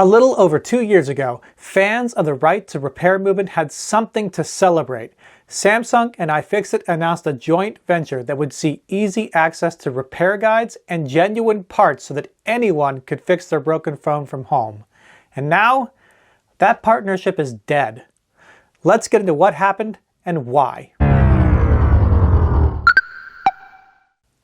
A little over 2 years ago, fans of the right to repair movement had something to celebrate. Samsung and iFixit announced a joint venture that would see easy access to repair guides and genuine parts so that anyone could fix their broken phone from home. And now, that partnership is dead. Let's get into what happened and why.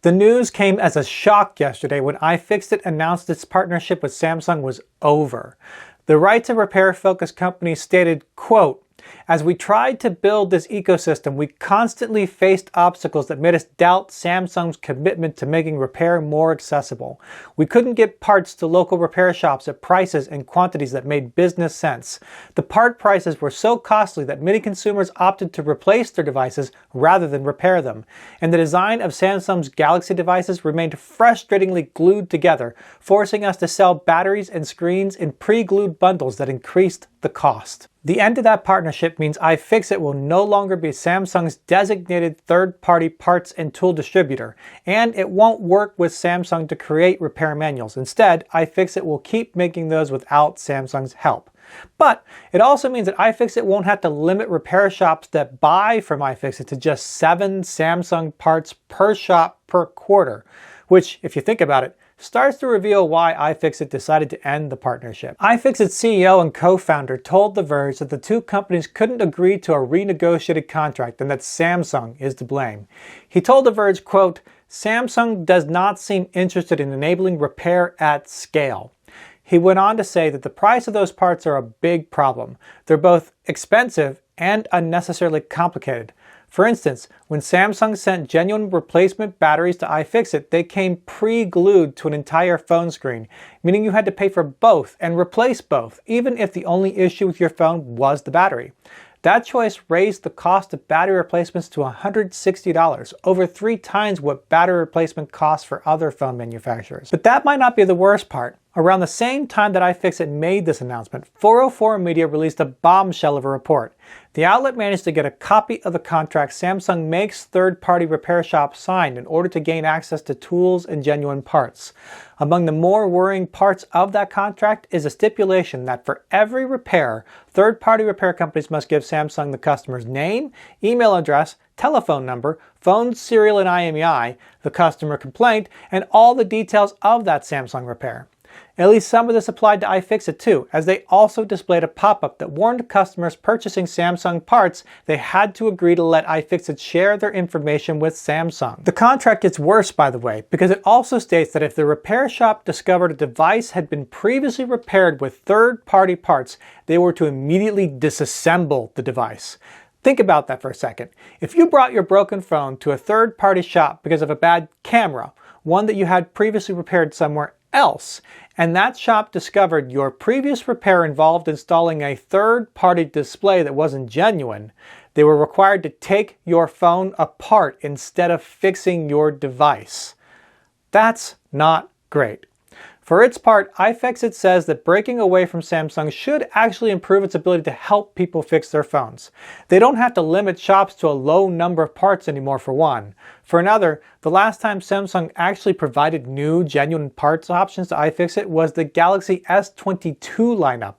The news came as a shock yesterday when iFixit announced its partnership with Samsung was over. The right to repair focused company stated, quote, "As we tried to build this ecosystem, we constantly faced obstacles that made us doubt Samsung's commitment to making repair more accessible. We couldn't get parts to local repair shops at prices and quantities that made business sense. The part prices were so costly that many consumers opted to replace their devices rather than repair them. And the design of Samsung's Galaxy devices remained frustratingly glued together, forcing us to sell batteries and screens in pre-glued bundles that increased the cost." The end of that partnership means iFixit will no longer be Samsung's designated third-party parts and tool distributor, and it won't work with Samsung to create repair manuals. Instead, iFixit will keep making those without Samsung's help. But it also means that iFixit won't have to limit repair shops that buy from iFixit to just 7 Samsung parts per shop per quarter, which, if you think about it, starts to reveal why iFixit decided to end the partnership. iFixit's CEO and co-founder told The Verge that the two companies couldn't agree to a renegotiated contract and that Samsung is to blame. He told The Verge, quote, "Samsung does not seem interested in enabling repair at scale." He went on to say that the price of those parts are a big problem. They're both expensive and unnecessarily complicated. For instance, when Samsung sent genuine replacement batteries to iFixit, they came pre-glued to an entire phone screen, meaning you had to pay for both and replace both, even if the only issue with your phone was the battery. That choice raised the cost of battery replacements to $160, over 3 times what battery replacement costs for other phone manufacturers. But that might not be the worst part. Around the same time that iFixit made this announcement, 404 Media released a bombshell of a report. The outlet managed to get a copy of the contract Samsung makes third-party repair shops sign in order to gain access to tools and genuine parts. Among the more worrying parts of that contract is a stipulation that for every repair, third-party repair companies must give Samsung the customer's name, email address, telephone number, phone serial and IMEI, the customer complaint, and all the details of that Samsung repair. At least some of this applied to iFixit too, as they also displayed a pop-up that warned customers purchasing Samsung parts they had to agree to let iFixit share their information with Samsung. The contract gets worse, by the way, because it also states that if the repair shop discovered a device had been previously repaired with third-party parts, they were to immediately disassemble the device. Think about that for a second. If you brought your broken phone to a third-party shop because of a bad camera, one that you had previously repaired somewhere else, and that shop discovered your previous repair involved installing a third-party display that wasn't genuine, they were required to take your phone apart instead of fixing your device. That's not great. For its part, iFixit says that breaking away from Samsung should actually improve its ability to help people fix their phones. They don't have to limit shops to a low number of parts anymore, for one. For another, the last time Samsung actually provided new, genuine parts options to iFixit was the Galaxy S22 lineup.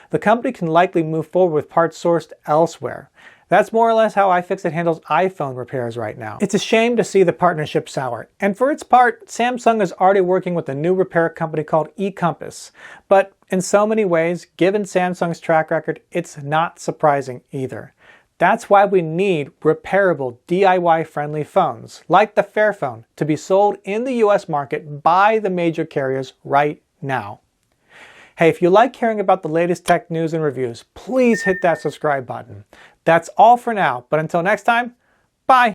The company can likely move forward with parts sourced elsewhere. That's more or less how iFixit handles iPhone repairs right now. It's a shame to see the partnership sour. And for its part, Samsung is already working with a new repair company called eCompass. But in so many ways, given Samsung's track record, it's not surprising either. That's why we need repairable, DIY-friendly phones, like the Fairphone, to be sold in the US market by the major carriers right now. Hey, if you like hearing about the latest tech news and reviews, please hit that subscribe button. That's all for now, but until next time, bye!